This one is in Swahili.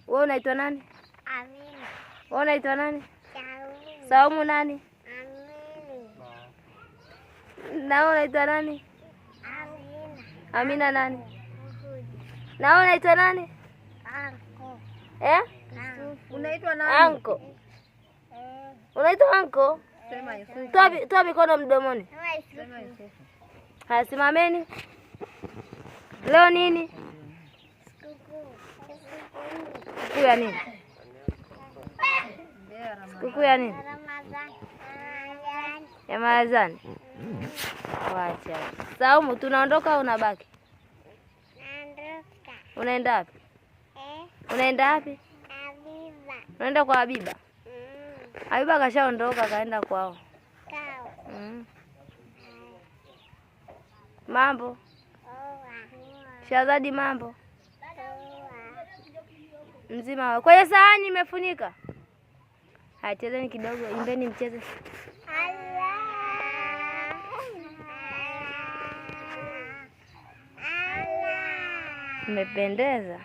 Wewe unaitwa nani? Amina. Wewe unaitwa nani? Saumu. Saumu nani? Amini. Na wewe unaitwa nani? Amina. Amina nani? Uhudi. Na wewe unaitwa nani? Anko. Unaitwa nani? Anko. Unaitwa anko? Sema Yusufu. Toa mikono mdomoni. Sema Yusufu. Haya, simameni. Leo nini? Sikukuu ya nini? Sikukuu ya nini? Ramadhani. Ya Ramadhani. Wacha. Saumu, tunaondoka au unabaki? Naondoka. Unaenda wapi? Unaenda wapi? Habiba. Unaenda kwa Habiba? Habiba kashaondoka kaenda kwao. Kao. Mambo. Shazadi mambo. Mzima. Kwenye sahani imefunika. Haya, chezeni kidogo, imbeni mcheze. Mmependeza.